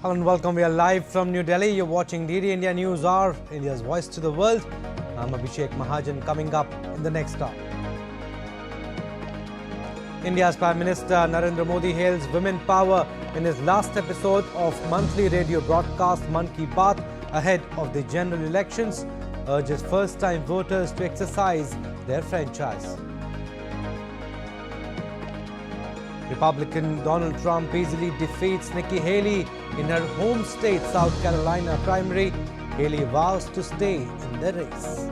Hello and welcome. We are live from New Delhi. You're watching DD India News Hour, India's voice to the world. I'm Abhishek Mahajan. Coming up in the next hour, India's Prime Minister Narendra Modi hails women power in his last episode of monthly radio broadcast Mann Ki Baat ahead of the general elections, urges first-time voters to exercise their franchise. Republican Donald Trump easily defeats Nikki Haley in her home state South Carolina primary. Haley vows to stay in the race.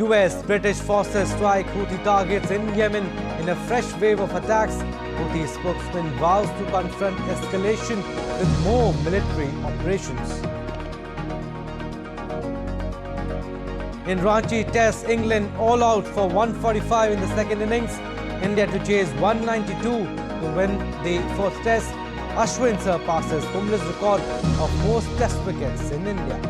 US British forces strike Houthi targets in Yemen in a fresh wave of attacks. Houthi spokesman vows to confront escalation with more military operations. In Ranchi Test, England all out for 145 in the second innings. India to chase 192 to win the fourth Test. Ashwin surpasses Kumle's record of most Test wickets in India.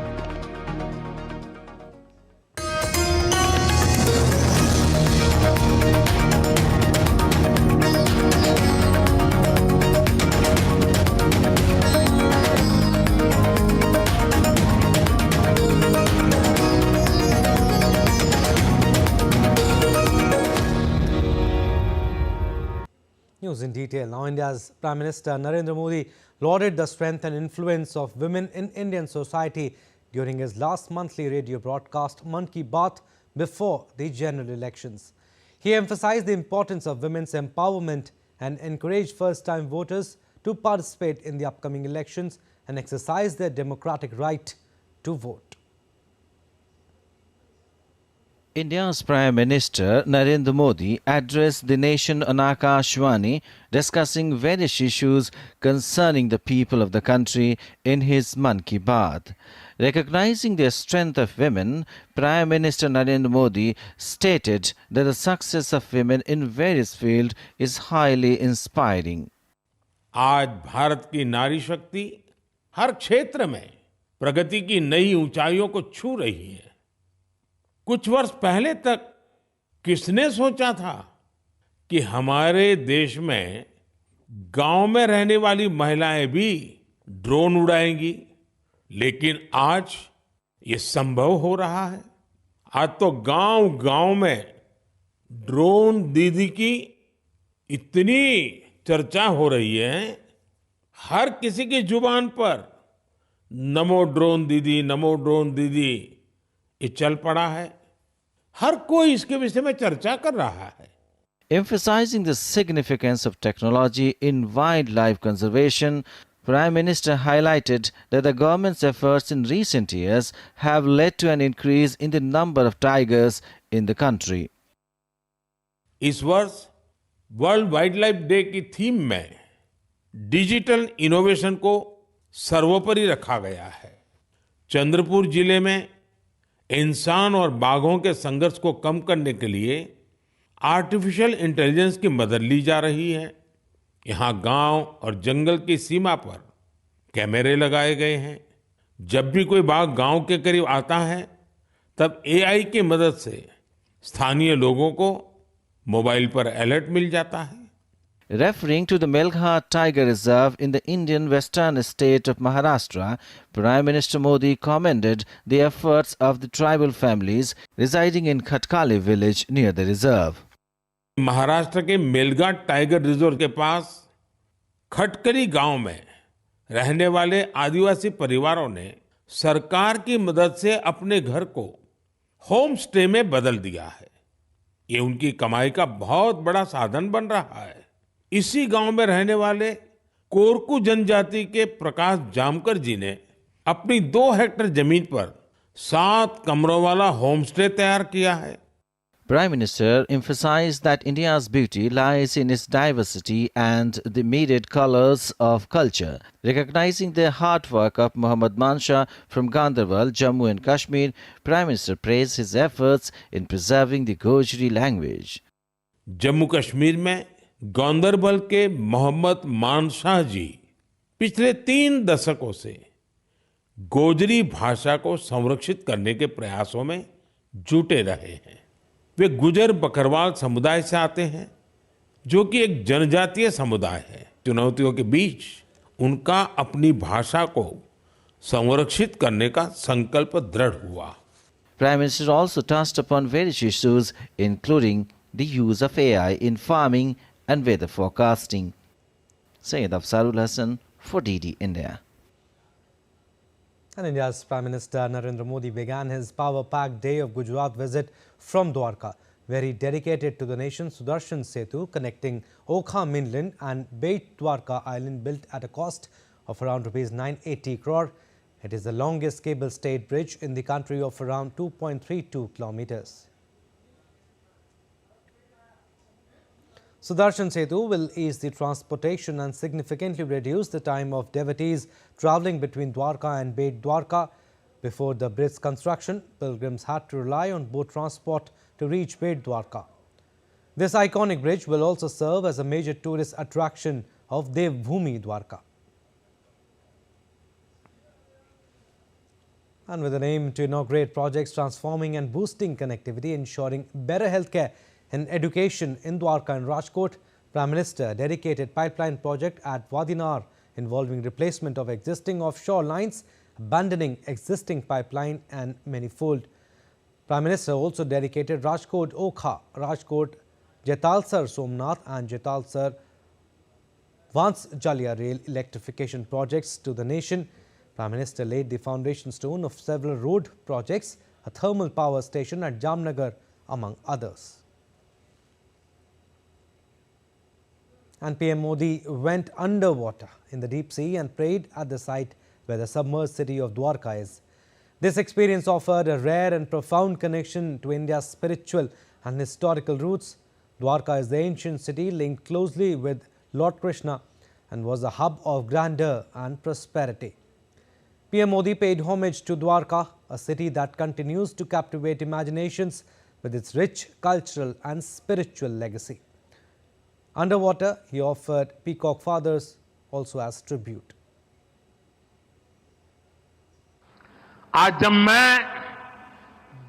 News in detail. Now, India's Prime Minister Narendra Modi lauded the strength and influence of women in Indian society during his last monthly radio broadcast, Mann Ki Baat, before the general elections. He emphasized the importance of women's empowerment and encouraged first-time voters to participate in the upcoming elections and exercise their democratic right to vote. India's Prime Minister Narendra Modi addressed the nation on Akashvani, discussing various issues concerning the people of the country in his Mann Ki Baat. Recognizing the strength of women, Prime Minister Narendra Modi stated that the success of women in various fields is highly inspiring. आज भारत की नारी शक्ति हर क्षेत्र में प्रगति की नई ऊंचाइयों को छू रही है। कुछ वर्ष पहले तक किसने सोचा था कि हमारे देश में गांव में रहने वाली महिलाएं भी ड्रोन उड़ाएंगी, लेकिन आज ये संभव हो रहा है। आज तो गांव-गांव में ड्रोन दीदी की इतनी चर्चा हो रही है, हर किसी की जुबान पर नमो ड्रोन दीदी ये चल पड़ा है। हर कोई इसके विषय में चर्चा कर रहा है। Emphasizing the significance of technology in wildlife conservation, Prime Minister highlighted that the government's efforts in recent years have led to an increase in the number of tigers in the country. इस वर्ष world wild life day की theme में digital innovation को सर्वोपरि रखा गया है। चंद्रपुर जिले में इंसान और बाघों के संघर्ष को कम करने के लिए आर्टिफिशियल इंटेलिजेंस की मदद ली जा रही है। यहाँ गांव और जंगल की सीमा पर कैमरे लगाए गए हैं। जब भी कोई बाघ गांव के करीब आता है, तब एआई की मदद से स्थानीय लोगों को मोबाइल पर अलर्ट मिल जाता है। Referring to the Melghat Tiger Reserve in the Indian western state of Maharashtra, Prime Minister Modi commended the efforts of the tribal families residing in Khatkali village near the reserve. Maharashtra के Melghat tiger reserve के पास खटकली गांव में रहने वाले आदिवासी परिवारों ने सरकार की मदद से अपने घर को होम स्टे में बदल दिया है। ये उनकी कमाई का बहुत बड़ा साधन बन रहा है। इसी गांव में रहने वाले कोरकू जनजाति के प्रकाश जामकर जी ने अपनी 2 हेक्टेयर जमीन पर 7 कमरों वाला होम स्टे तैयार किया है। Prime Minister emphasized that India's beauty lies in its diversity and the myriad colors of culture. Recognizing the hard work of Mohammad Mansha from Gandarwal, Jammu and Kashmir, Prime Minister praised his efforts in preserving the Gojri language. Jammu Kashmir में गांदरबल के मोहम्मद मानशाह जी पिछले 3 दशकों से गोजरी भाषा को संरक्षित करने के प्रयासों में जुटे रहे हैं। वे गुजर बकरवाल समुदाय से आते हैं, जो कि एक जनजातीय समुदाय है। चुनौतियों के बीच उनका अपनी भाषा को संरक्षित करने का संकल्प दृढ़ हुआ। Prime Minister also touched upon various issues, including the use of AI in farming and weather forecasting. Syed Afzarul Hassan for DD India. And India's Prime Minister Narendra Modi began his power-packed day of Gujarat visit from Dwarka, where he dedicated to the nation's Doordarshan Setu connecting Okha mainland and Beit Dwarka island, built at a cost of around Rs 980 crore. It is the longest cable-stayed bridge in the country of around 2.32 kilometers. Doordarshan Setu will ease the transportation and significantly reduce the time of devotees travelling between Dwarka and Beit Dwarka. Before the bridge's construction, pilgrims had to rely on boat transport to reach Beit Dwarka. This iconic bridge will also serve as a major tourist attraction of Devbhoomi Dwarka. And with an aim to inaugurate projects transforming and boosting connectivity, ensuring better healthcare and education in Dwarka and Rajkot, Prime Minister dedicated pipeline project at Wadinar involving replacement of existing offshore lines, abandoning existing pipeline and manifold. Prime Minister also dedicated Rajkot Okha, Rajkot Jetalsar Somnath and Jetalsar Vansjalia rail electrification projects to the nation. Prime Minister laid the foundation stone of several road projects, a thermal power station at Jamnagar, among others. And PM Modi went underwater in the deep sea and prayed at the site where the submerged city of Dwarka is. This experience offered a rare and profound connection to India's spiritual and historical roots. Dwarka is the ancient city linked closely with Lord Krishna and was a hub of grandeur and prosperity. PM Modi paid homage to Dwarka, a city that continues to captivate imaginations with its rich cultural and spiritual legacy. Underwater, he offered peacock feathers also as tribute. आज जब मैं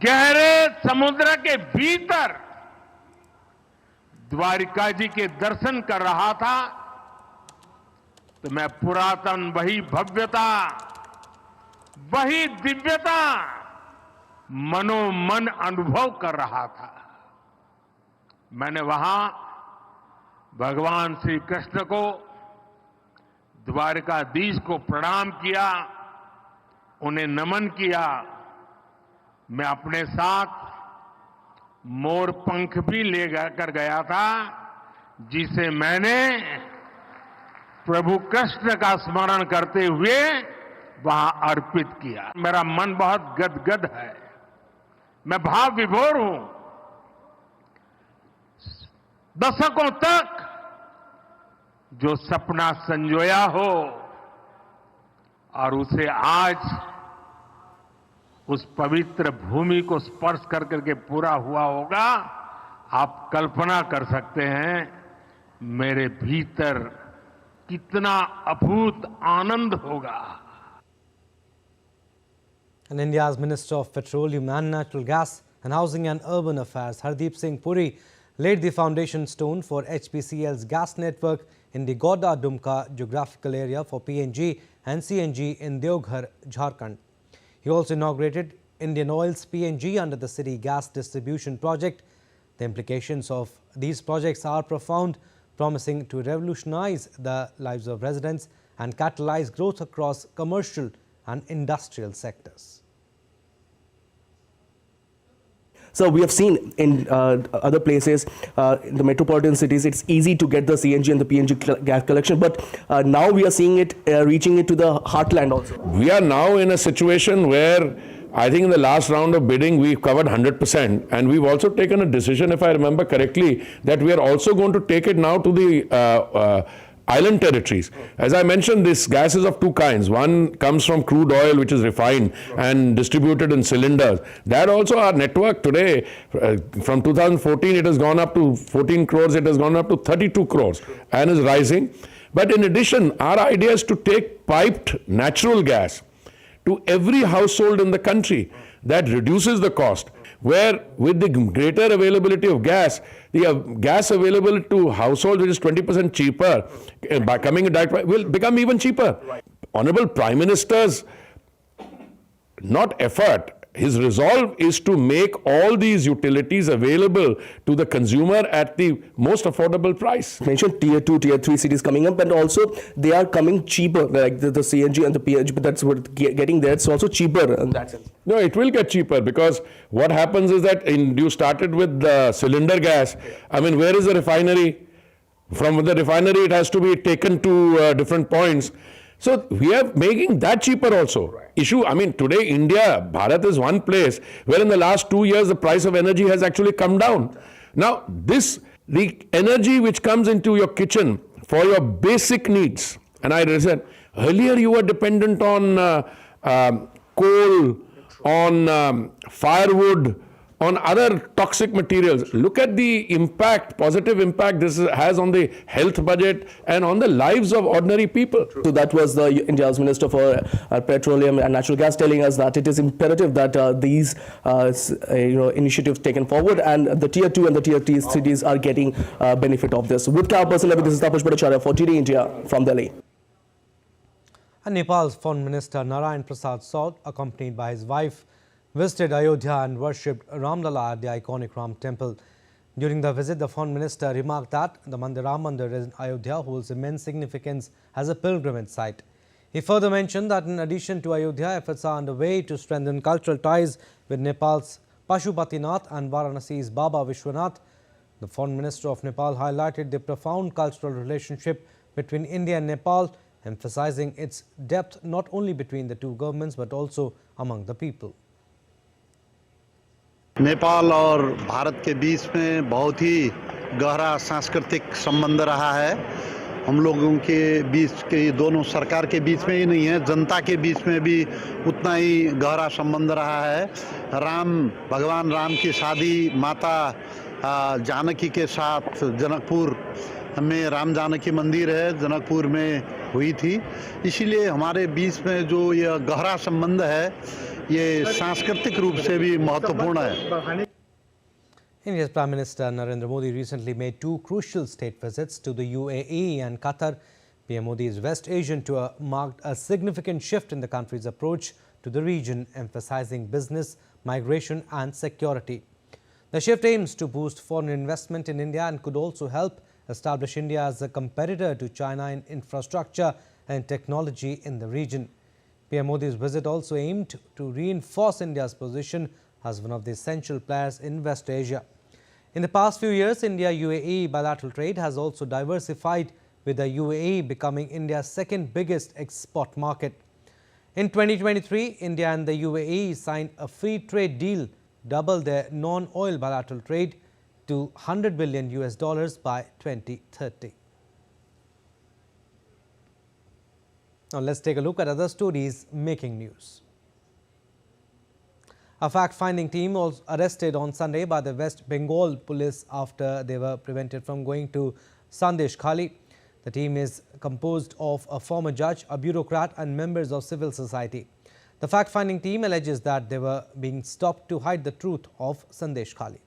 गहरे समुद्र के भीतर द्वारिका जी के दर्शन कर रहा था, तो मैं पुरातन वही भव्यता, वही दिव्यता मनोमन अनुभव कर रहा था। मैंने वहां भगवान श्री कृष्ण को, द्वारिकाधीश को प्रणाम किया, उन्हें नमन किया। मैं अपने साथ मोर पंख भी ले कर गया था, जिसे मैंने प्रभु कृष्ण का स्मरण करते हुए वहां अर्पित किया। मेरा मन बहुत गदगद है, मैं भाव विभोर हूं। दशकों तक जो सपना संजोया हो और उसे आज उस पवित्र भूमि को स्पर्श कर करके पूरा हुआ होगा, आप कल्पना कर सकते हैं मेरे भीतर कितना अभूत आनंद होगा। And India's Minister of Petroleum and Natural Gas and Housing and Urban Affairs, Hardeep Singh Puri, laid the foundation stone for HPCL's gas network in the Goda-Dumka geographical area for PNG and CNG in Deoghar, Jharkhand. He also inaugurated Indian Oil's PNG under the city gas distribution project. The implications of these projects are profound, promising to revolutionize the lives of residents and catalyze growth across commercial and industrial sectors. So we have seen in other places, in the metropolitan cities, it's easy to get the CNG and the PNG gas collection, but now we are seeing it reaching it to the heartland also. We are now in a situation where I think in the last round of bidding, we've covered 100%, and we've also taken a decision, if I remember correctly, that we are also going to take it now to the island territories. As I mentioned, this gas is of two kinds. One comes from crude oil, which is refined and distributed in cylinders. That also our network today, from 2014, it has gone up to 14 crores, it has gone up to 32 crores and is rising. But in addition, our idea is to take piped natural gas to every household in the country. that reduces the cost. Where with the greater availability of gas, the gas available to households, which is 20% cheaper, by coming in direct, will become even cheaper. Honorable Prime Minister's not effort, his resolve is to make all these utilities available to the consumer at the most affordable price. Mentioned tier 2, tier 3 cities coming up, and also they are coming cheaper, like the CNG and the PNG, but that's what getting there. It's also cheaper in that sense. No, it will get cheaper, because what happens is that you started with the cylinder gas. I mean, where is the refinery? From the refinery, it has to be taken to different points. So we are making that cheaper also. Issue, I mean, today India, Bharat is one place where in the last 2 years the price of energy has actually come down. Now, the energy which comes into your kitchen for your basic needs, and I said, earlier you were dependent on coal, on firewood, on other toxic materials. Look at the impact, positive impact this has on the health budget and on the lives of ordinary people. So that was the India's Minister for Petroleum and Natural Gas telling us that it is imperative that these initiatives taken forward, and the tier 2 and the tier 3 cities are getting benefit of this. With our person, this is Tapush Bhattacharya for TD India from Delhi. And Nepal's Foreign Minister Narayan Prasad Saud, accompanied by his wife, visited Ayodhya and worshipped Ramlala at the iconic Ram temple. During the visit, the Foreign Minister remarked that the Ram Mandir in Ayodhya holds immense significance as a pilgrimage site. He further mentioned that in addition to Ayodhya, efforts are underway to strengthen cultural ties with Nepal's Pashupatinath and Varanasi's Baba Vishwanath. The Foreign Minister of Nepal highlighted the profound cultural relationship between India and Nepal, emphasizing its depth not only between the two governments but also among the people. Nepal और भारत के बीच में बहुत ही गहरा सांस्कृतिक संबंध रहा है। हम लोगों के बीच के दोनों सरकार के बीच में ही नहीं है, जनता के बीच में भी उतना ही गहरा संबंध रहा है। भगवान राम की शादी माता जानकी के साथ जनकपुर में राम जानकी मंदिर है, जनकपुर में हुई थी। इसीलिए हमारे बीच में जो यह गहरा संबंध है, ये सांस्कृतिक रूप से भी महत्वपूर्ण है। India's Prime Minister Narendra Modi recently made two crucial state visits to the UAE and Qatar. PM Modi's West Asian tour marked a significant shift in the country's approach to the region, emphasizing business, migration and security. The shift aims to boost foreign investment in India and could also help establish India as a competitor to China in infrastructure and technology in the region. PM Modi's visit also aimed to reinforce India's position as one of the essential players in West Asia. In the past few years, India-UAE bilateral trade has also diversified, with the UAE becoming India's second biggest export market. In 2023, India and the UAE signed a free trade deal, double their non-oil bilateral trade to $100 billion by 2030. Now let's take a look at other stories making news. A fact-finding team was arrested on Sunday by the West Bengal police after they were prevented from going to Sandesh Khali. The team is composed of a former judge, a bureaucrat and members of civil society. The fact-finding team alleges that they were being stopped to hide the truth of Sandesh Khali.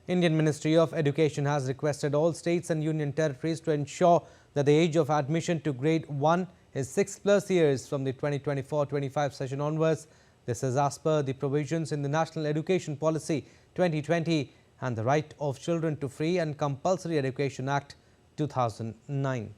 Indian Ministry of Education has requested all states and union territories to ensure that the age of admission to grade 1 is 6+ years from the 2024-25 session onwards. This is as per the provisions in the National Education Policy 2020 and the Right of Children to Free and Compulsory Education Act 2009.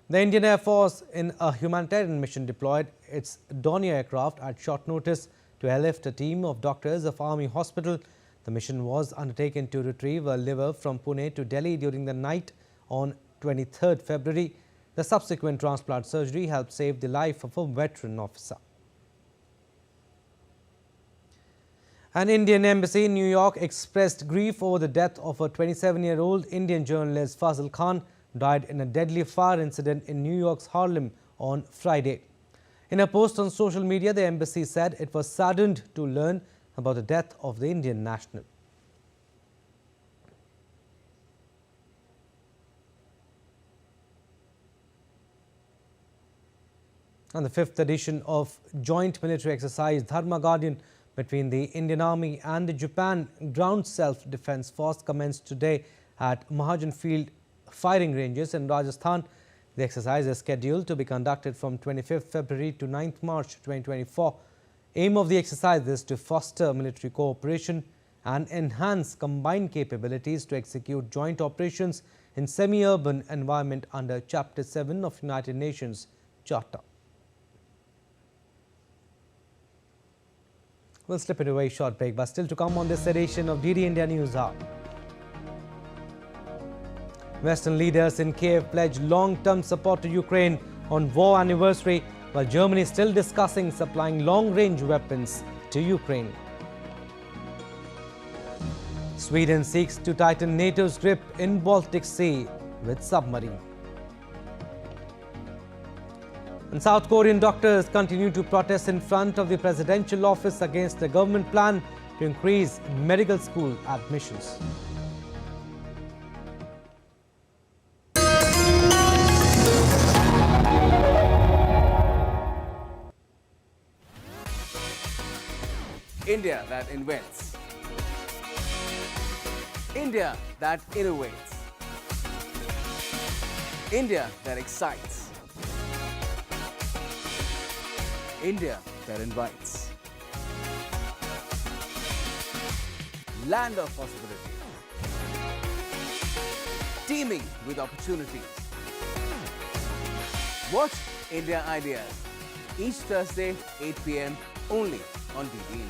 The Indian Air Force, in a humanitarian mission, deployed its Dornier aircraft at short notice to airlift a team of doctors of Army Hospital. The mission was undertaken to retrieve a liver from Pune to Delhi during the night on 23rd February. The subsequent transplant surgery helped save the life of a veteran officer. An Indian embassy in New York expressed grief over the death of a 27-year-old Indian journalist Fazil Khan, died in a deadly fire incident in New York's Harlem on Friday. In a post on social media, the embassy said it was saddened to learn about the death of the Indian national. And the fifth edition of joint military exercise Dharma Guardian between the Indian Army and the Japan Ground Self-Defense Force commenced today at Mahajan Field firing ranges in Rajasthan. The exercise is scheduled to be conducted from 25th February to 9th March 2024. Aim of the exercise is to foster military cooperation and enhance combined capabilities to execute joint operations in semi-urban environment under Chapter 7 of United Nations Charter. We'll slip into a very short break, but still to come on this edition of DD India News Hour. Western leaders in Kiev pledge long-term support to Ukraine on war anniversary, while Germany is still discussing supplying long-range weapons to Ukraine. Sweden seeks to tighten NATO's grip in Baltic Sea with submarine. And South Korean doctors continue to protest in front of the presidential office against the government plan to increase medical school admissions. India that invents. India that innovates. India that excites. India that invites. Land of possibilities. Teeming with opportunities. Watch India Ideas each Thursday 8 p.m. only on DD India.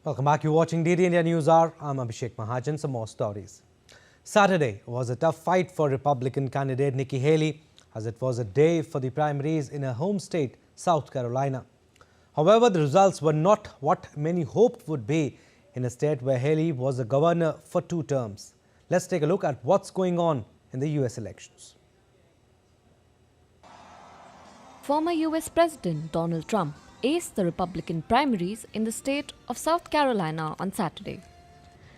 Welcome back. You're watching DD India News Hour. I'm Abhishek Mahajan. Some more stories. Saturday was a tough fight for Republican candidate Nikki Haley, as it was a day for the primaries in her home state, South Carolina. However, the results were not what many hoped would be in a state where Haley was the governor for 2 terms. Let's take a look at what's going on in the US elections. Former US President Donald Trump aced the Republican primaries in the state of South Carolina on Saturday.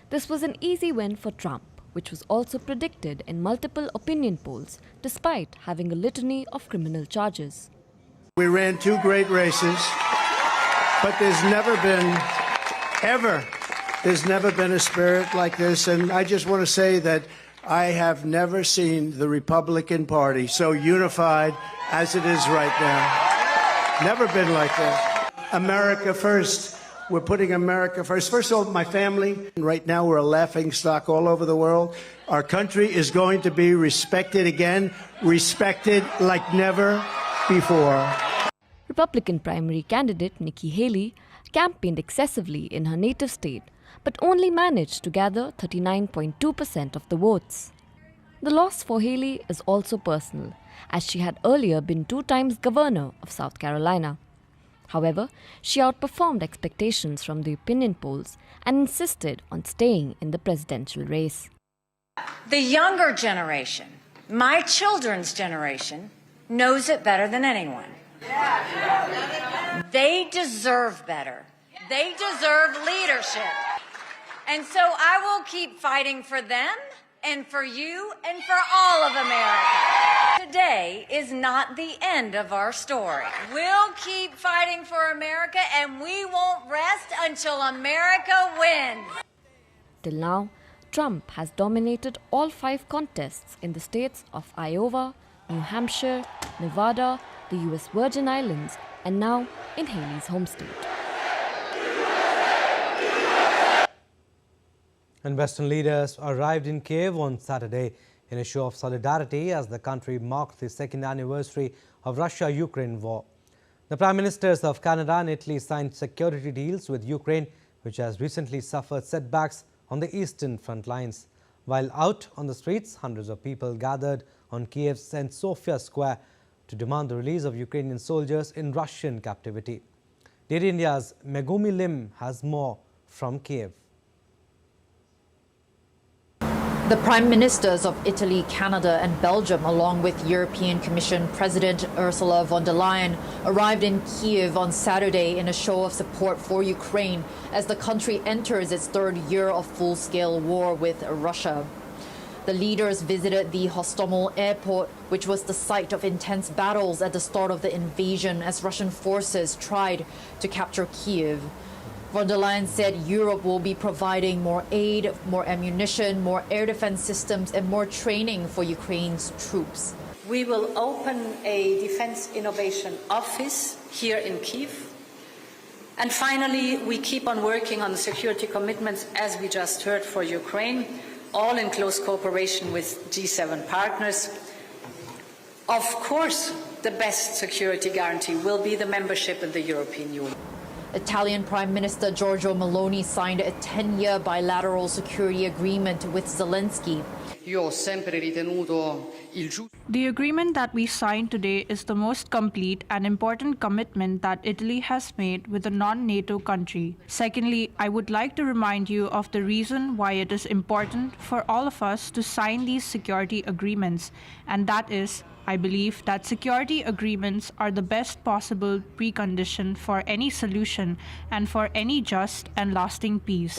This was an easy win for Trump, which was also predicted in multiple opinion polls, despite having a litany of criminal charges. We ran 2 great races, but there's never been a spirit like this. And I just want to say that I have never seen the Republican Party so unified as it is right now. Never been like that. America first. We're putting America first. First of all, my family. Right now, we're a laughing stock all over the world. Our country is going to be respected again, respected like never before. Republican primary candidate Nikki Haley campaigned excessively in her native state, but only managed to gather 39.2% of the votes. The loss for Haley is also personal, as she had earlier been 2 times governor of South Carolina. However, she outperformed expectations from the opinion polls and insisted on staying in the presidential race. The younger generation, my children's generation, knows it better than anyone. They deserve better. They deserve leadership. And so I will keep fighting for them and for you and for all of America. Today is not the end of our story. We'll keep fighting for America, and we won't rest until America wins. Till now, Trump has dominated all 5 contests in the states of Iowa, New Hampshire, Nevada, the US Virgin Islands, and now in Haley's home state. And Western leaders arrived in Kiev on Saturday in a show of solidarity as the country marked the 2nd anniversary of Russia-Ukraine war. The Prime Ministers of Canada and Italy signed security deals with Ukraine, which has recently suffered setbacks on the eastern front lines. While out on the streets, hundreds of people gathered on Kiev's St. Sofia Square to demand the release of Ukrainian soldiers in Russian captivity. DD India's Megumi Lim has more from Kiev. The Prime Ministers of Italy, Canada and Belgium, along with European Commission President Ursula von der Leyen, arrived in Kyiv on Saturday in a show of support for Ukraine as the country enters its third year of full-scale war with Russia. The leaders visited the Hostomel airport, which was the site of intense battles at the start of the invasion as Russian forces tried to capture Kyiv. Von der Leyen said Europe will be providing more aid, more ammunition, more air defense systems and more training for Ukraine's troops. We will open a Defense Innovation Office here in Kyiv. And finally, we keep on working on the security commitments, as we just heard, for Ukraine, all in close cooperation with G7 partners. Of course, the best security guarantee will be the membership in the European Union. Italian Prime Minister Giorgia Meloni signed a 10-year bilateral security agreement with Zelensky. The agreement that we signed today is the most complete and important commitment that Italy has made with a non-NATO country. Secondly, I would like to remind you of the reason why it is important for all of us to sign these security agreements, and that is, I believe that security agreements are the best possible precondition for any solution and for any just and lasting peace.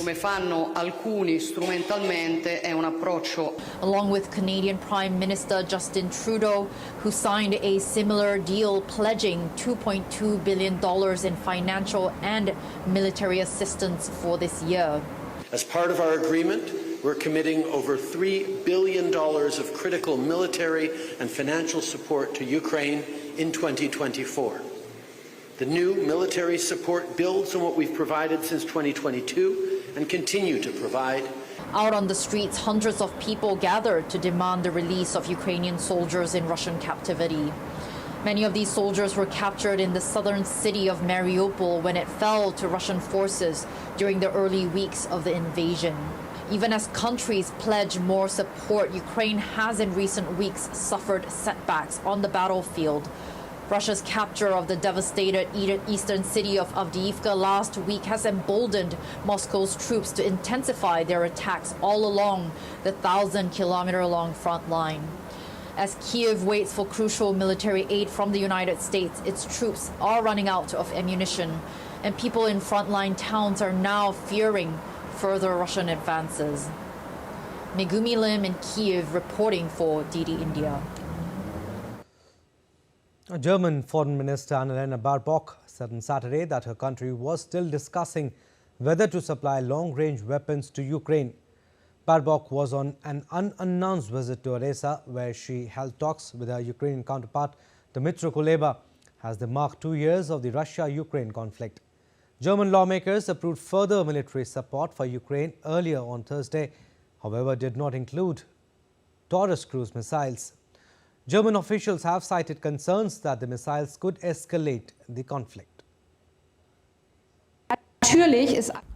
Along with Canadian Prime Minister Justin Trudeau, who signed a similar deal pledging $2.2 billion in financial and military assistance for this year. As part of our agreement, we're committing over $3 billion of critical military and financial support to Ukraine in 2024. The new military support builds on what we've provided since 2022 and continue to provide. Out on the streets, hundreds of people gathered to demand the release of Ukrainian soldiers in Russian captivity. Many of these soldiers were captured in the southern city of Mariupol when it fell to Russian forces during the early weeks of the invasion. Even as countries pledge more support, Ukraine has in recent weeks suffered setbacks on the battlefield. Russia's capture of the devastated eastern city of Avdiivka last week has emboldened Moscow's troops to intensify their attacks all along the 1,000-kilometer-long front line. As Kyiv waits for crucial military aid from the United States, its troops are running out of ammunition, and people in frontline towns are now fearing further Russian advances. Megumi Lim in Kyiv reporting for DD India. German Foreign Minister Annalena Baerbock said on Saturday that her country was still discussing whether to supply long-range weapons to Ukraine. Baerbock was on an unannounced visit to Odessa, where she held talks with her Ukrainian counterpart, Dmytro Kuleba, as they mark 2 years of the Russia-Ukraine conflict. German lawmakers approved further military support for Ukraine earlier on Thursday, however, did not include Taurus cruise missiles. German officials have cited concerns that the missiles could escalate the conflict.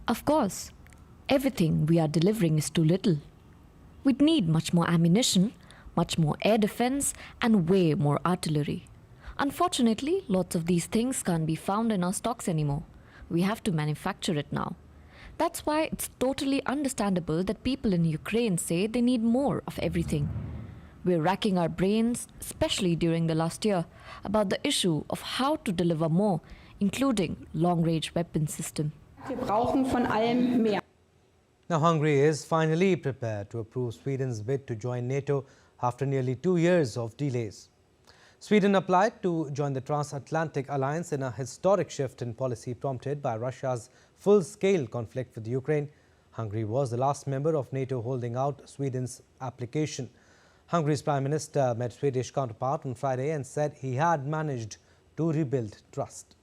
Of course, everything we are delivering is too little. We'd need much more ammunition, much more air defense, and way more artillery. Unfortunately, lots of these things can't be found in our stocks anymore. We have to manufacture it now. That's why it's totally understandable that people in Ukraine say they need more of everything. We're racking our brains, especially during the last year, about the issue of how to deliver more, including long-range weapon system. Now, Hungary is finally prepared to approve Sweden's bid to join NATO after nearly 2 years of delays. Sweden applied to join the transatlantic alliance in a historic shift in policy prompted by Russia's full-scale conflict with Ukraine. Hungary was the last member of NATO holding out Sweden's application. Hungary's Prime Minister met Swedish counterpart on Friday and said he had managed to rebuild trust.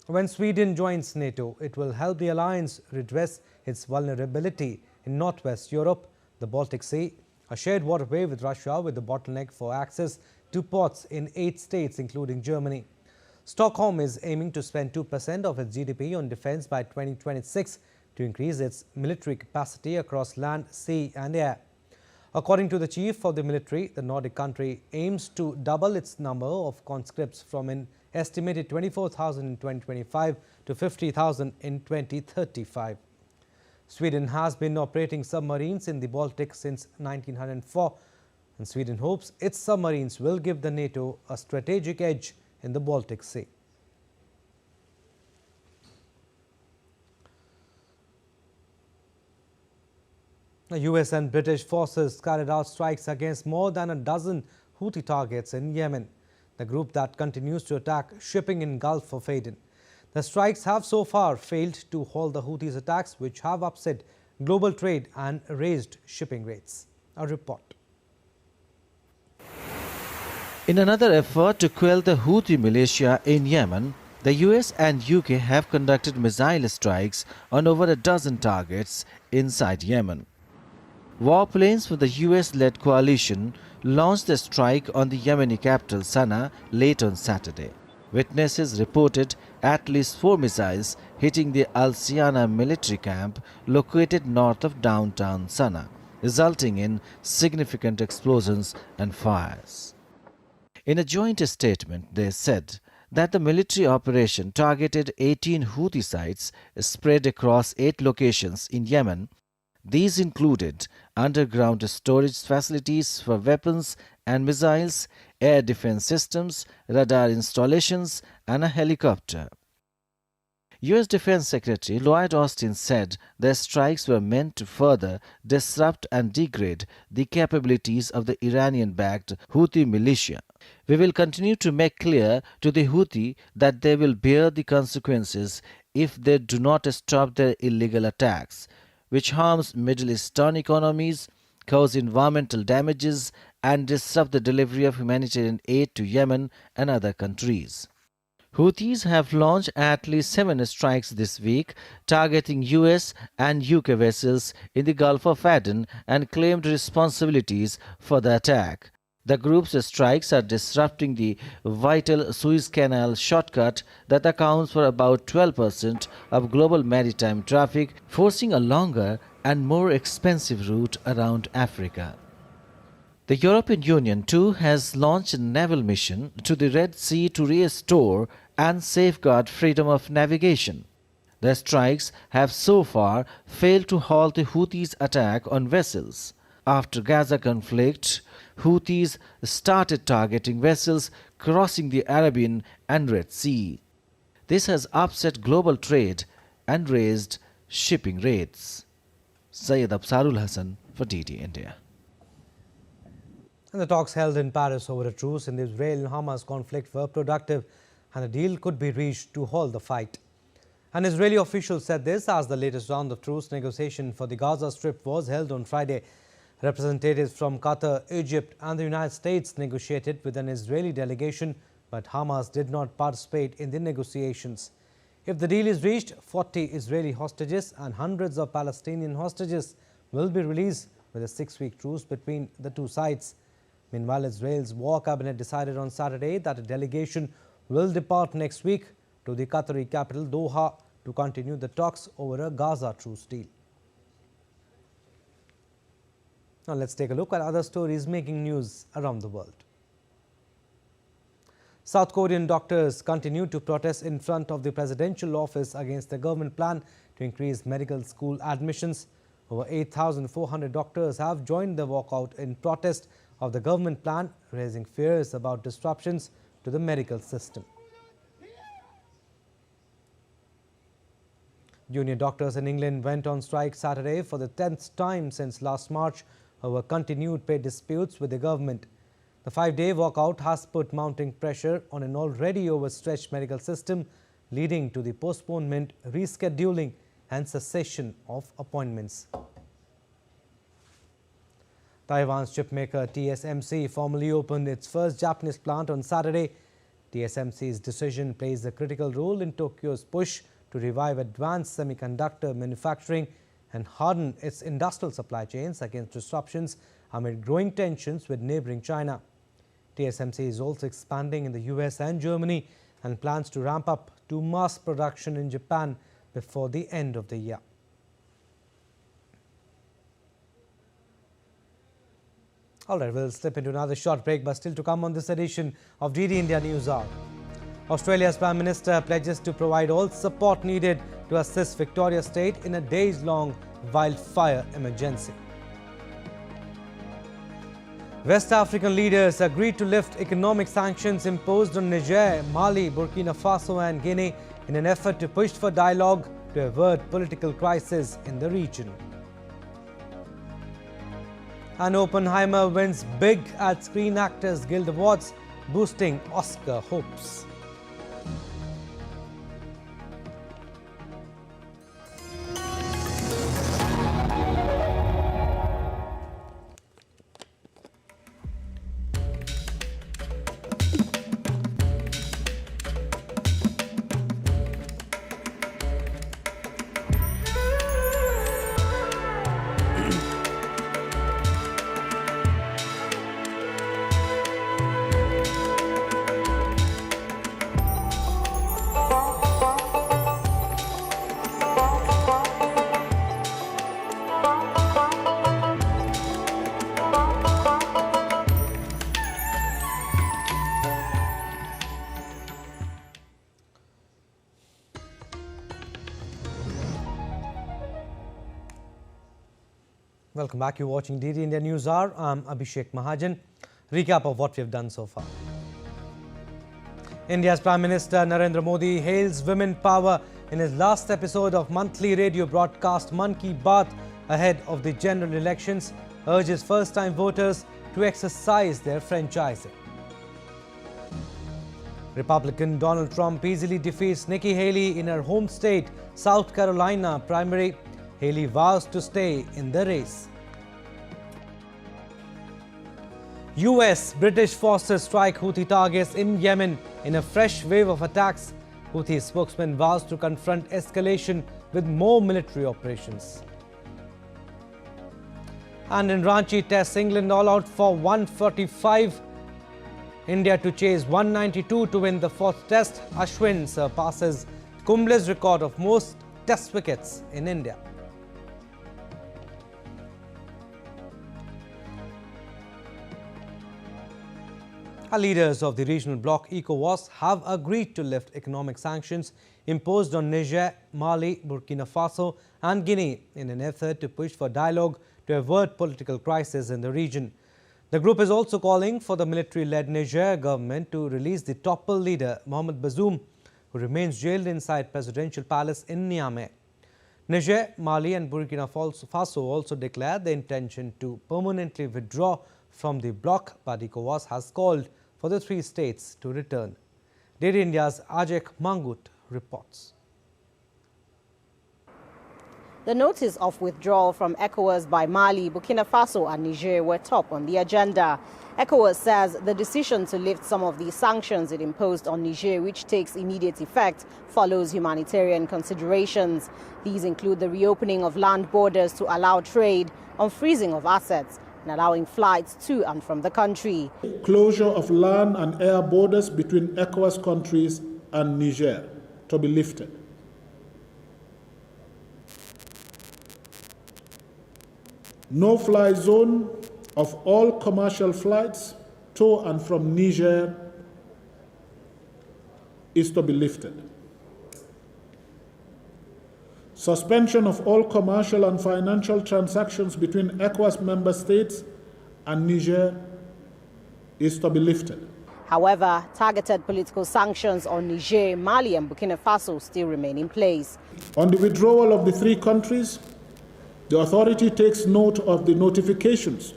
When Sweden joins NATO, it will help the alliance redress its vulnerability in Northwest Europe, the Baltic Sea, a shared waterway with Russia with the bottleneck for access to ports in 8 states, including Germany. Stockholm is aiming to spend 2% of its GDP on defense by 2026 to increase its military capacity across land, sea and air. According to the chief of the military, the Nordic country aims to double its number of conscripts from an estimated 24,000 in 2025 to 50,000 in 2035. Sweden has been operating submarines in the Baltic since 1904, and Sweden hopes its submarines will give the NATO a strategic edge in the Baltic Sea. The US and British forces carried out strikes against more than a dozen Houthi targets in Yemen, the group that continues to attack shipping in Gulf of Aden. The strikes have so far failed to halt the Houthis' attacks, which have upset global trade and raised shipping rates. A report. In another effort to quell the Houthi militia in Yemen, the US and UK have conducted missile strikes on over a dozen targets inside Yemen. Warplanes from the US-led coalition launched a strike on the Yemeni capital Sana'a late on Saturday. Witnesses reported at least 4 missiles hitting the Al-Siana military camp located north of downtown Sana'a, resulting in significant explosions and fires. In a joint statement, they said that the military operation targeted 18 Houthi sites spread across 8 locations in Yemen. These included underground storage facilities for weapons and missiles, air defense systems, radar installations, and a helicopter. US Defense Secretary Lloyd Austin said the strikes were meant to further disrupt and degrade the capabilities of the Iranian-backed Houthi militia. We will continue to make clear to the Houthi that they will bear the consequences if they do not stop their illegal attacks, which harms Middle Eastern economies, cause environmental damages, and disrupt the delivery of humanitarian aid to Yemen and other countries. Houthis have launched at least 7 strikes this week, targeting US and UK vessels in the Gulf of Aden and claimed responsibilities for the attack. The group's strikes are disrupting the vital Suez Canal shortcut that accounts for about 12% of global maritime traffic, forcing a longer and more expensive route around Africa. The European Union too has launched a naval mission to the Red Sea to restore and safeguard freedom of navigation. The strikes have so far failed to halt the Houthis' attack on vessels. After Gaza conflict, Houthis started targeting vessels crossing the Arabian and Red Sea. This has upset global trade and raised shipping rates. Syed Absarul Hassan for DD India. And the talks held in Paris over a truce in the Israel-Hamas conflict were productive, and a deal could be reached to halt the fight. An Israeli official said this as the latest round of truce negotiation for the Gaza Strip was held on Friday. Representatives from Qatar, Egypt and the United States negotiated with an Israeli delegation, but Hamas did not participate in the negotiations. If the deal is reached, 40 Israeli hostages and hundreds of Palestinian hostages will be released with a 6-week truce between the two sides. Meanwhile, Israel's war cabinet decided on Saturday that a delegation will depart next week to the Qatari capital Doha to continue the talks over a Gaza truce deal. Now let's take a look at other stories making news around the world. South Korean doctors continue to protest in front of the presidential office against the government plan to increase medical school admissions. Over 8,400 doctors have joined the walkout in protest of the government plan, raising fears about disruptions to the medical system. Junior doctors in England went on strike Saturday for the 10th time since last March over continued pay disputes with the government. The 5-day walkout has put mounting pressure on an already overstretched medical system, leading to the postponement, rescheduling and cessation of appointments. Taiwan's chipmaker TSMC formally opened its first Japanese plant on Saturday. TSMC's decision plays a critical role in Tokyo's push to revive advanced semiconductor manufacturing and harden its industrial supply chains against disruptions amid growing tensions with neighboring China. TSMC is also expanding in the US and Germany and plans to ramp up to mass production in Japan before the end of the year. All right, we'll slip into another short break, but still to come on this edition of DD India News Hour. Australia's Prime Minister pledges to provide all support needed to assist Victoria State in a days-long wildfire emergency. West African leaders agreed to lift economic sanctions imposed on Niger, Mali, Burkina Faso and Guinea in an effort to push for dialogue to avert political crisis in the region. And Oppenheimer wins big at Screen Actors Guild Awards, boosting Oscar hopes. Welcome back. You're watching DD India News Hour. I'm Abhishek Mahajan. Recap of what we have done so far. India's Prime Minister Narendra Modi hails women power in his last episode of monthly radio broadcast Mann Ki Baat ahead of the general elections, urges first-time voters to exercise their franchising. Republican Donald Trump easily defeats Nikki Haley in her home state, South Carolina primary. Haley vows to stay in the race. US British forces strike Houthi targets in Yemen in a fresh wave of attacks. Houthi spokesman vows to confront escalation with more military operations. And in Ranchi Test, England all out for 145. India to chase 192 to win the fourth test. Ashwin surpasses Kumble's record of most test wickets in India. Our leaders of the regional bloc ECOWAS have agreed to lift economic sanctions imposed on Niger, Mali, Burkina Faso and Guinea in an effort to push for dialogue to avert political crisis in the region. The group is also calling for the military-led Niger government to release the toppled leader Mohamed Bazoum, who remains jailed inside presidential palace in Niamey. Niger, Mali and Burkina Faso also declared the intention to permanently withdraw from the bloc, but ECOWAS has called for the three states to return. DD India's Ajay Mangut reports. The notice of withdrawal from ECOWAS by Mali, Burkina Faso and Niger were top on the agenda. ECOWAS says the decision to lift some of the sanctions it imposed on Niger, which takes immediate effect, follows humanitarian considerations. These include the reopening of land borders to allow trade, unfreezing of assets, and allowing flights to and from the country. Closure of land and air borders between ECOWAS countries and Niger to be lifted. No-fly zone of all commercial flights to and from Niger is to be lifted. Suspension of all commercial and financial transactions between ECOWAS member states and Niger is to be lifted. However, targeted political sanctions on Niger, Mali and Burkina Faso still remain in place. On the withdrawal of the three countries, the authority takes note of the notifications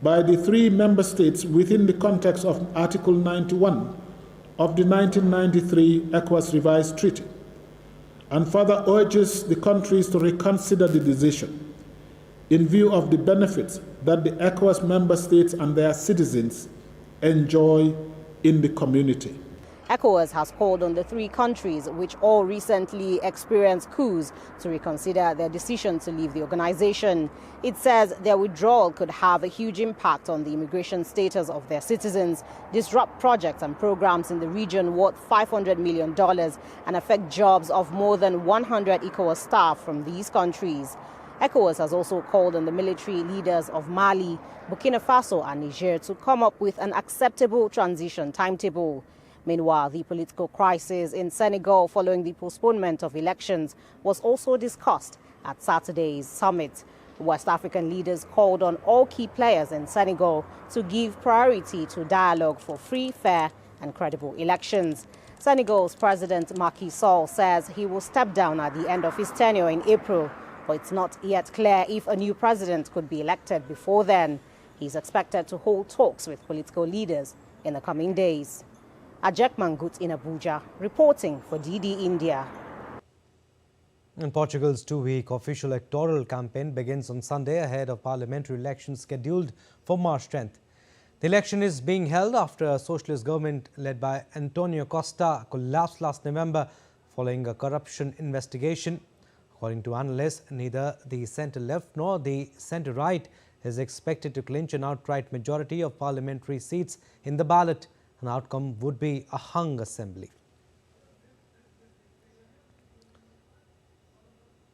by the three member states within the context of Article 91 of the 1993 ECOWAS Revised Treaty, and further urges the countries to reconsider the decision in view of the benefits that the ECOWAS member states and their citizens enjoy in the community. ECOWAS has called on the three countries, which all recently experienced coups, to reconsider their decision to leave the organization. It says their withdrawal could have a huge impact on the immigration status of their citizens, disrupt projects and programs in the region worth $500 million, and affect jobs of more than 100 ECOWAS staff from these countries. ECOWAS has also called on the military leaders of Mali, Burkina Faso and Niger to come up with an acceptable transition timetable. Meanwhile, the political crisis in Senegal following the postponement of elections was also discussed at Saturday's summit. West African leaders called on all key players in Senegal to give priority to dialogue for free, fair and credible elections. Senegal's President Macky Sall says he will step down at the end of his tenure in April, but it's not yet clear if a new president could be elected before then. He's expected to hold talks with political leaders in the coming days. Ajak Mangut in Abuja, reporting for DD India. And Portugal's two-week official electoral campaign begins on Sunday ahead of parliamentary elections scheduled for March 10th. The election is being held after a socialist government led by Antonio Costa collapsed last November following a corruption investigation. According to analysts, neither the centre-left nor the centre-right is expected to clinch an outright majority of parliamentary seats in the ballot. An outcome would be a hung assembly.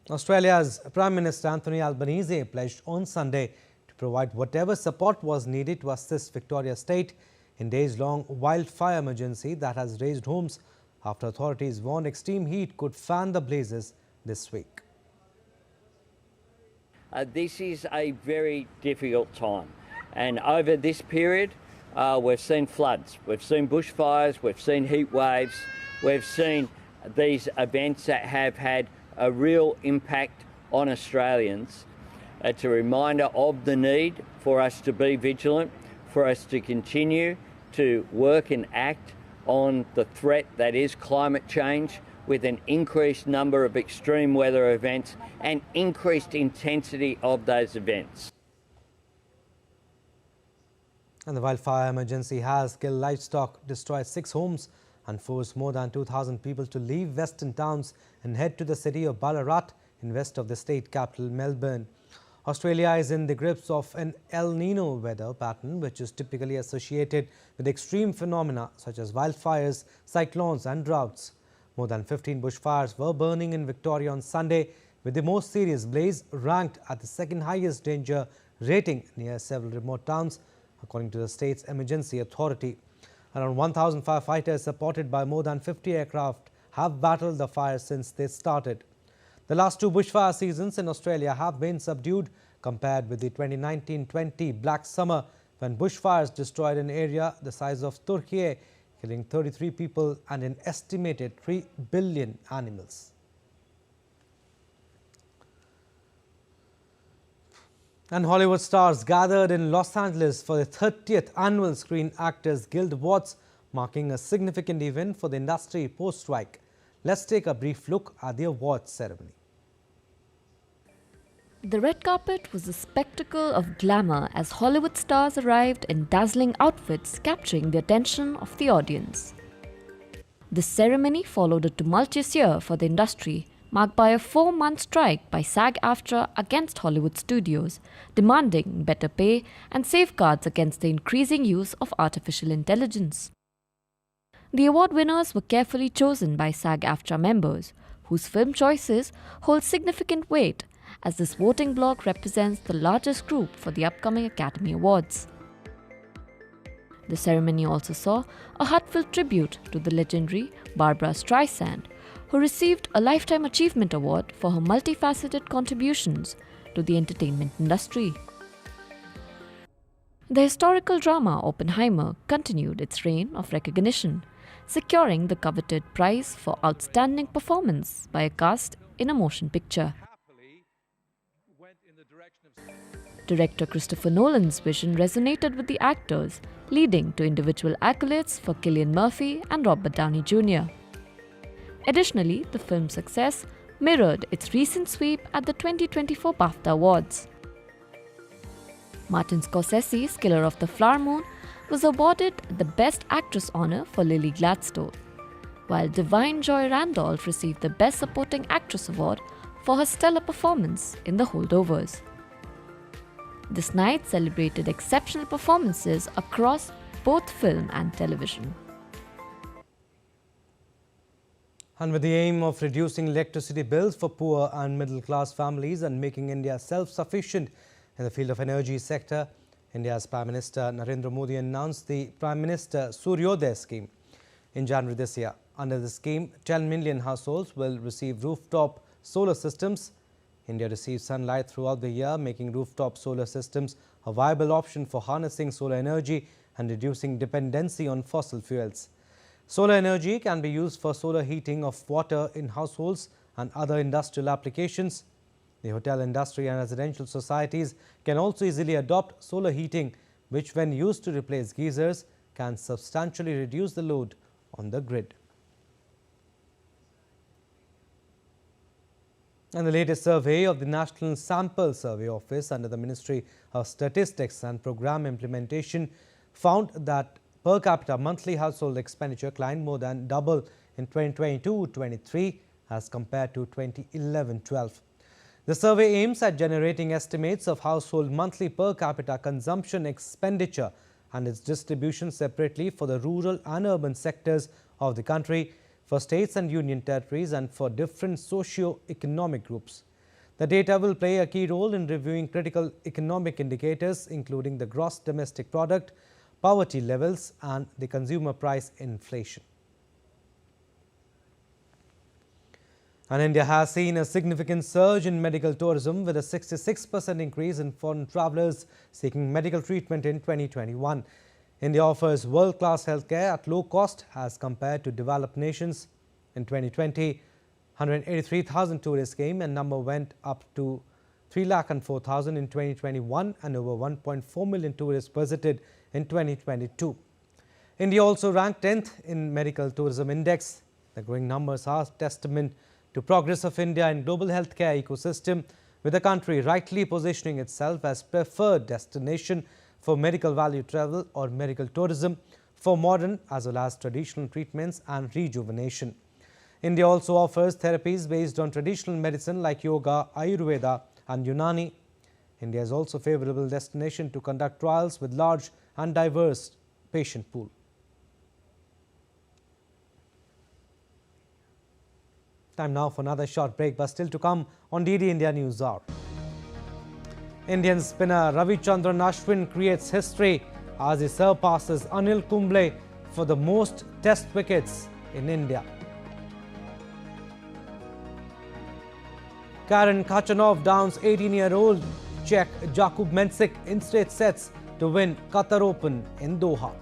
Australia's Prime Minister Anthony Albanese pledged on Sunday to provide whatever support was needed to assist Victoria State in days-long wildfire emergency that has razed homes after authorities warned extreme heat could fan the blazes this week. This is a very difficult time, and over this period we've seen floods, we've seen bushfires, we've seen heat waves, we've seen these events that have had a real impact on Australians. It's a reminder of the need for us to be vigilant, for us to continue to work and act on the threat that is climate change, with an increased number of extreme weather events and increased intensity of those events. And the wildfire emergency has killed livestock, destroyed 6 homes and forced more than 2,000 people to leave western towns and head to the city of Ballarat in west of the state capital, Melbourne. Australia is in the grips of an El Nino weather pattern, which is typically associated with extreme phenomena such as wildfires, cyclones and droughts. More than 15 bushfires were burning in Victoria on Sunday, with the most serious blaze ranked at the second highest danger rating near several remote towns, according to the state's emergency authority. Around 1,000 firefighters, supported by more than 50 aircraft, have battled the fire since they started. The last 2 bushfire seasons in Australia have been subdued compared with the 2019-20 Black Summer, when bushfires destroyed an area the size of Turkey, killing 33 people and an estimated 3 billion animals. And Hollywood stars gathered in Los Angeles for the 30th annual Screen Actors Guild Awards, marking a significant event for the industry post-strike. Let's take a brief look at the awards ceremony. The red carpet was a spectacle of glamour as Hollywood stars arrived in dazzling outfits, capturing the attention of the audience. This ceremony followed a tumultuous year for the industry, marked by a 4-month strike by SAG-AFTRA against Hollywood studios, demanding better pay and safeguards against the increasing use of artificial intelligence. The award winners were carefully chosen by SAG-AFTRA members, whose film choices hold significant weight, as this voting bloc represents the largest group for the upcoming Academy Awards. The ceremony also saw a heartfelt tribute to the legendary Barbra Streisand, who received a Lifetime Achievement Award for her multifaceted contributions to the entertainment industry. The historical drama Oppenheimer continued its reign of recognition, securing the coveted prize for outstanding performance by a cast in a motion picture. Director Christopher Nolan's vision resonated with the actors, leading to individual accolades for Cillian Murphy and Robert Downey Jr. Additionally, the film's success mirrored its recent sweep at the 2024 BAFTA Awards. Martin Scorsese's Killer of the Flower Moon was awarded the Best Actress honor for Lily Gladstone, while Divine Joy Randolph received the Best Supporting Actress award for her stellar performance in The Holdovers. This night celebrated exceptional performances across both film and television. And with the aim of reducing electricity bills for poor and middle-class families and making India self-sufficient in the field of energy sector, India's Prime Minister Narendra Modi announced the Prime Minister Suryodaya scheme in January this year. Under the scheme, 10 million households will receive rooftop solar systems. India receives sunlight throughout the year, making rooftop solar systems a viable option for harnessing solar energy and reducing dependency on fossil fuels. Solar energy can be used for solar heating of water in households and other industrial applications. The hotel industry and residential societies can also easily adopt solar heating, which when used to replace geysers can substantially reduce the load on the grid. And the latest survey of the National Sample Survey Office under the Ministry of Statistics and Program Implementation found that per capita monthly household expenditure climbed more than double in 2022-23 as compared to 2011-12. The survey aims at generating estimates of household monthly per capita consumption expenditure and its distribution separately for the rural and urban sectors of the country, for states and union territories, and for different socio-economic groups. The data will play a key role in reviewing critical economic indicators, including the gross domestic product, poverty levels, and the consumer price inflation. And India has seen a significant surge in medical tourism with a 66% increase in foreign travellers seeking medical treatment in 2021. India offers world-class healthcare at low cost as compared to developed nations. In 2020, 183,000 tourists came and number went up to 304,000 in 2021 and over 1.4 million tourists visited in 2022. India also ranked 10th in Medical Tourism Index. The growing numbers are testament to progress of India in global healthcare ecosystem, with the country rightly positioning itself as preferred destination for medical value travel or medical tourism for modern as well as traditional treatments and rejuvenation. India also offers therapies based on traditional medicine like yoga, Ayurveda and Unani. India is also a favorable destination to conduct trials with large and diverse patient pool. Time now for another short break, but still to come on DD India News Hour. Indian spinner Ravichandran Ashwin creates history as he surpasses Anil Kumble for the most test wickets in India. Karen Khachanov downs 18-year-old Czech Jakub Mensik in straight sets to win Qatar Open in Doha.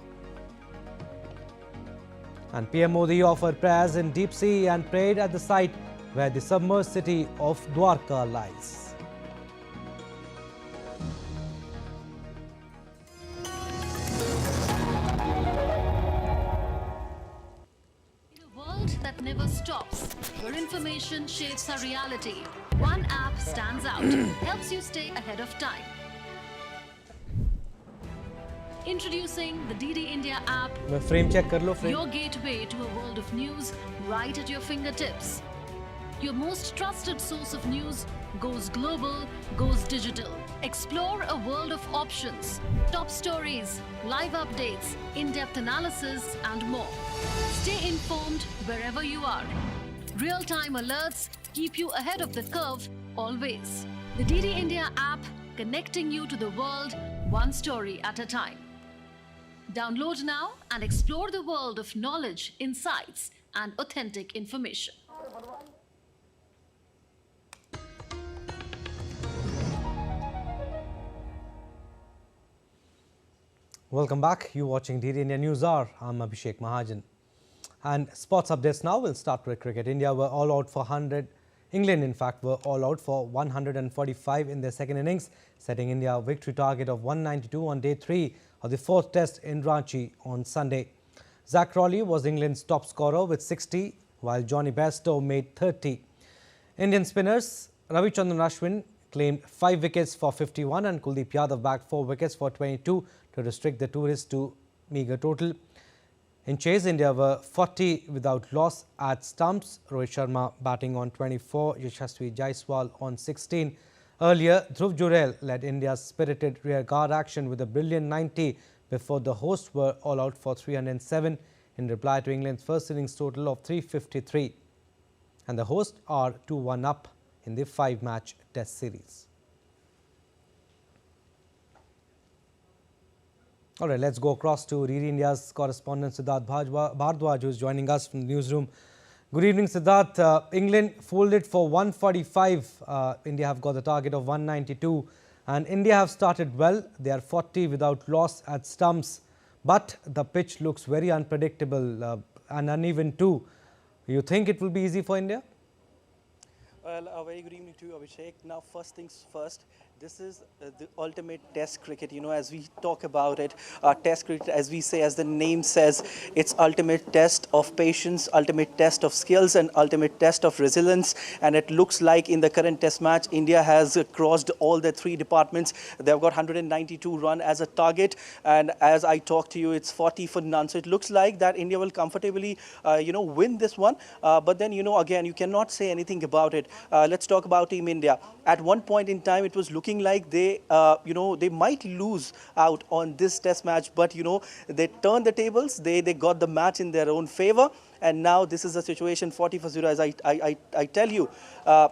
And PM Modi offered prayers in deep sea and prayed at the site where the submerged city of Dwarka lies. That never stops, where information shapes our reality. One app stands out, helps you stay ahead of time. Introducing the DD India app, Frame check kar lo, frame. Your gateway to a world of news right at your fingertips. Your most trusted source of news goes global, goes digital. Explore a world of options, top stories, live updates, in-depth analysis and more. Stay informed wherever you are. Real-time alerts keep you ahead of the curve always. The DD India app, connecting you to the world one story at a time. Download now and explore the world of knowledge, insights and authentic information. Welcome back. You're watching DD India News Hour. I'm Abhishek Mahajan. And sports updates now. We'll start with cricket. India were all out for 100. England, in fact, were all out for 145 in their second innings, setting India a victory target of 192 on day 3 of the 4th test in Ranchi on Sunday. Zach Crawley was England's top scorer with 60, while Johnny Bairstow made 30. Indian spinners Ravichandran Ashwin claimed 5 wickets for 51 and Kuldeep Yadav bagged 4 wickets for 22 to restrict the tourists to meagre total. In chase, India were 40 without loss at stumps. Rohit Sharma batting on 24, Yashasvi Jaiswal on 16. Earlier, Dhruv Jurel led India's spirited rearguard action with a brilliant 90 before the hosts were all out for 307 in reply to England's first innings total of 353. And the hosts are 2-1 up in the 5-match test series. All right, let's go across to DD India's correspondent Siddharth Bhardwaj, who is joining us from the newsroom. Good evening, Siddharth. England folded for 145. India have got the target of 192. And India have started well. They are 40 without loss at stumps. But the pitch looks very unpredictable and uneven too. You think it will be easy for India? Well, a very good evening to you, Abhishek. Now, first things first, this is the ultimate test cricket. You know, as we talk about it, test cricket, as we say, as the name says, it's ultimate test of patience, ultimate test of skills, and ultimate test of resilience. And it looks like in the current test match, India has crossed all the three departments. They've got 192 run as a target. And as I talk to you, it's 40 for none. So it looks like that India will comfortably, win this one. But then, again, you cannot say anything about it. Let's talk about Team India. At one point in time, it was looking like they, they might lose out on this test match. But, they turned the tables. They got the match in their own favor. And now this is a situation 40 for 0. As I tell you,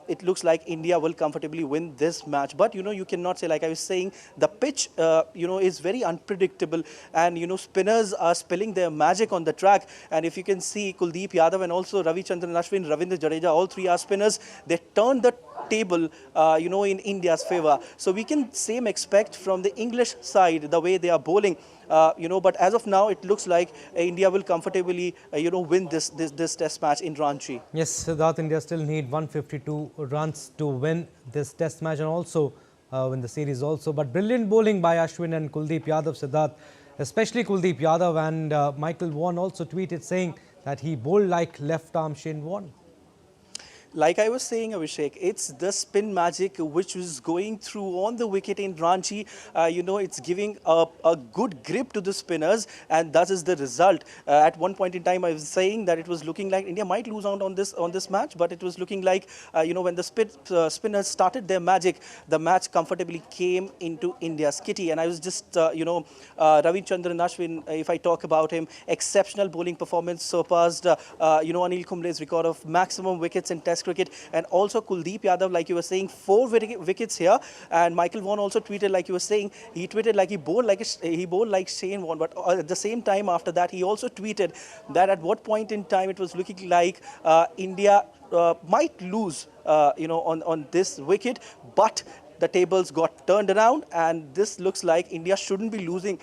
it looks like India will comfortably win this match. But, you cannot say, like I was saying, the pitch, is very unpredictable. And, spinners are spilling their magic on the track. And if you can see Kuldeep Yadav and also Ravichandran Ashwin, Ravindra Jadeja, all three are spinners. They turned the table, in India's favor. So we can same expect from the English side, the way they are bowling. But as of now, it looks like India will comfortably, win this test match in Ranchi. Yes, Siddharth, India still need 152 runs to win this test match and also win the series also. But brilliant bowling by Ashwin and Kuldeep Yadav, Siddharth, especially Kuldeep Yadav, and Michael Vaughan also tweeted saying that he bowled like left-arm Shane Warne. Like I was saying, Abhishek, it's the spin magic which is going through on the wicket in Ranchi. It's giving a good grip to the spinners, and that is the result. At one point in time, I was saying that it was looking like India might lose out on this match, but it was looking like, when the spinners started their magic, the match comfortably came into India's kitty. And I was just, Ravichandran Ashwin, if I talk about him, exceptional bowling performance, surpassed, Anil Kumble's record of maximum wickets in Test cricket, and also Kuldeep Yadav, like you were saying, 4 wickets here. And Michael Vaughan also tweeted, like you were saying, he tweeted like he bowled like Shane Warne. But at the same time, after that, he also tweeted that at what point in time it was looking like India might lose, on this wicket, but the tables got turned around, and this looks like India shouldn't be losing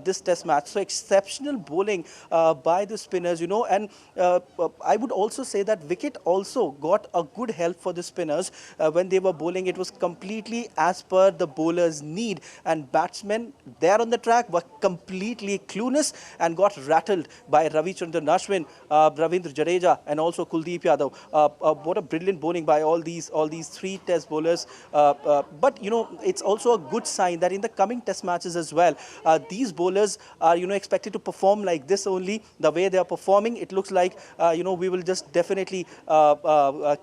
this test match. So exceptional bowling by the spinners, and I would also say that wicket also got a good help for the spinners when they were bowling. It was completely as per the bowler's need, and batsmen there on the track were completely clueless and got rattled by Ravichandran Ashwin, Ravindra Jadeja, and also Kuldeep Yadav. What a brilliant bowling by all these three test bowlers. But, it's also a good sign that in the coming test matches as well, these bowlers are, expected to perform like this only. The way they are performing, it looks like, we will just definitely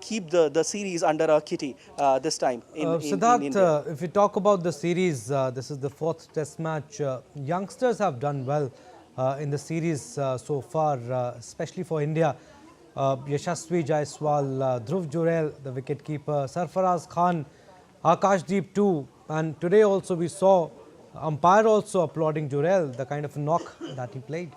keep the series under our kitty this time in India. If we talk about the series, this is the 4th test match. Youngsters have done well in the series so far, especially for India. Yashasvi Jaiswal, Dhruv Jurel, the wicketkeeper, Sarfaraz Khan, Akashdeep too, and today also we saw umpire also applauding Jurel, the kind of knock that he played.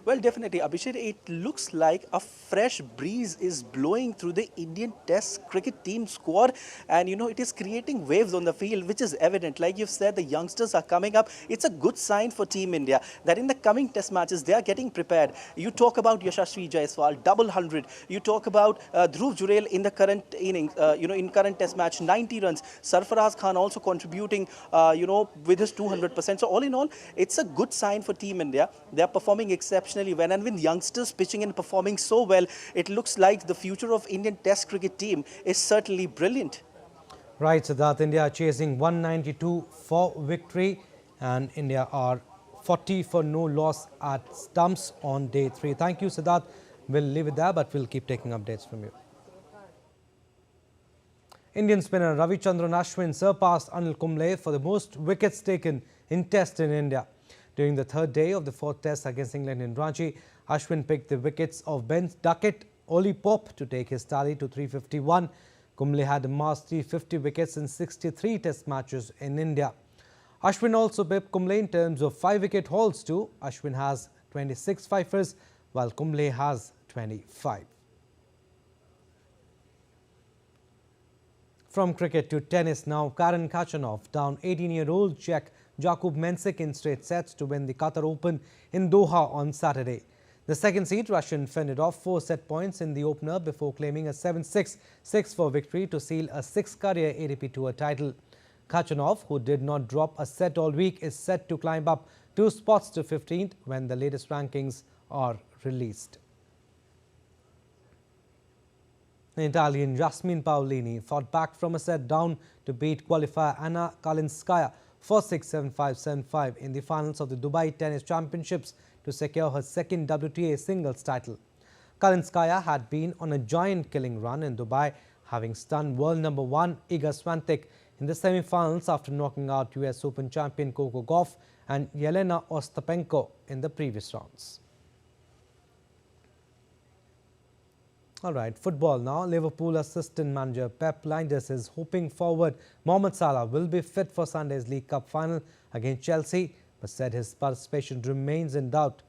Well, definitely, Abhishek, it looks like a fresh breeze is blowing through the Indian Test cricket team squad, and it is creating waves on the field, which is evident. Like you've said, the youngsters are coming up. It's a good sign for Team India that in the coming Test matches they are getting prepared. You talk about Yashasvi Jaiswal, double 100. You talk about Dhruv Jurel in the current innings, in current Test match, 90 runs. Sarfaraz Khan also contributing, with his 200%. So all in all, it's a good sign for Team India. They are performing exceptionally well, and with youngsters pitching and performing so well, it looks like the future of Indian Test cricket team is certainly brilliant. Right, Siddharth, India are chasing 192 for victory, and India are 40 for no loss at stumps on day 3. Thank you, Siddharth. We'll leave it there, but we'll keep taking updates from you. Indian spinner Ravichandran Ashwin surpassed Anil Kumble for the most wickets taken in Test in India. During the 3rd day of the 4th Test against England in Ranchi, Ashwin picked the wickets of Ben Duckett, Oli Pope to take his tally to 351. Kumble had amassed 350 wickets in 63 Test matches in India. Ashwin also pipped Kumble in terms of 5-wicket hauls too. Ashwin has 26 fifers while Kumble has 25. From cricket to tennis now, Karen Khachanov down 18-year-old Czech Jakub Mensik in straight sets to win the Qatar Open in Doha on Saturday. The second seed Russian fended off 4 set points in the opener before claiming a 7-6, 6-4 victory to seal a 6th career ATP Tour title. Khachanov, who did not drop a set all week, is set to climb up 2 spots to 15th when the latest rankings are released. The Italian Jasmine Paolini fought back from a set down to beat qualifier Anna Kalinskaya 4-6, 7-5, 7-5 in the finals of the Dubai Tennis Championships to secure her second WTA singles title. Kalinskaya had been on a giant-killing run in Dubai, having stunned world number 1 Iga Swiatek in the semi-finals after knocking out US Open champion Coco Gauff and Yelena Ostapenko in the previous rounds. All right, football now. Liverpool assistant manager Pep Lijnders is hoping forward Mohamed Salah will be fit for Sunday's League Cup final against Chelsea, but said his participation remains in doubt.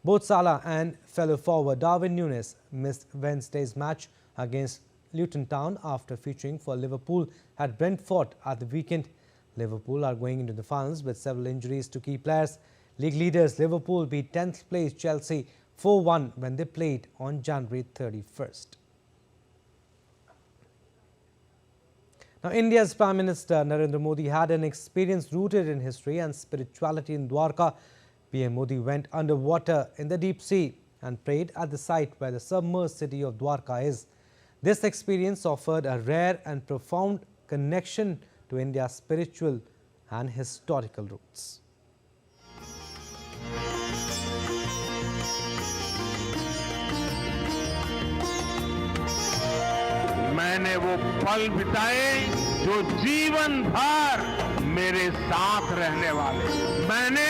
Both Salah and fellow forward Darwin Núñez missed Wednesday's match against Luton Town after featuring for Liverpool at Brentford at the weekend. Liverpool are going into the finals with several injuries to key players. League leaders Liverpool beat 10th place Chelsea 4-1 when they played on January 31st. Now, India's Prime Minister Narendra Modi had an experience rooted in history and spirituality in Dwarka. PM Modi went underwater in the deep sea and prayed at the site where the submerged city of Dwarka is. This experience offered a rare and profound connection to India's spiritual and historical roots. मैंने वो पल बिताए जो जीवन भर मेरे साथ रहने वाले। मैंने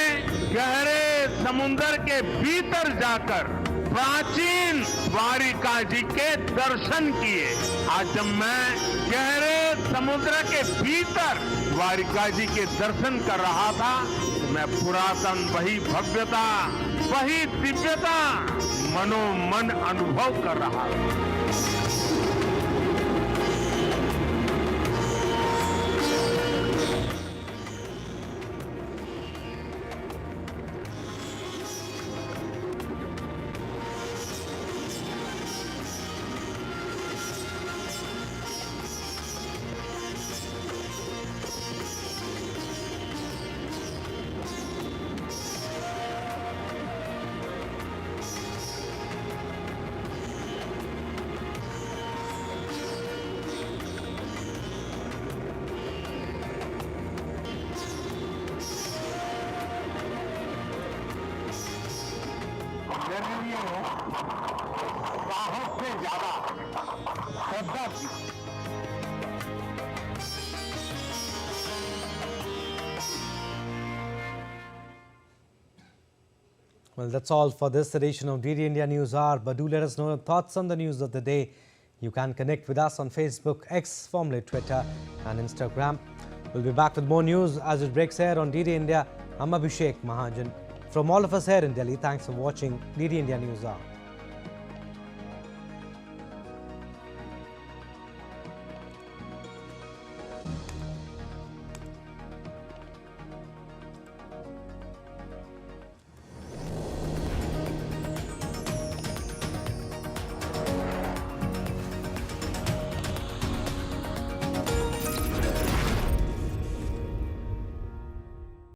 गहरे समुद्र के भीतर जाकर प्राचीन द्वारिका जी के दर्शन किए। आज जब मैं गहरे समुद्र के भीतर द्वारिका जी के दर्शन कर रहा था, मैं पुरातन वही भव्यता, वही दिव्यता मनोमन अनुभव कर रहा था। Well, that's all for this edition of DD India News Hour. But do let us know your thoughts on the news of the day. You can connect with us on Facebook, X, formerly Twitter, and Instagram. We'll be back with more news as it breaks here on DD India. I'm Abhishek Mahajan. From all of us here in Delhi, thanks for watching DD India News Hour.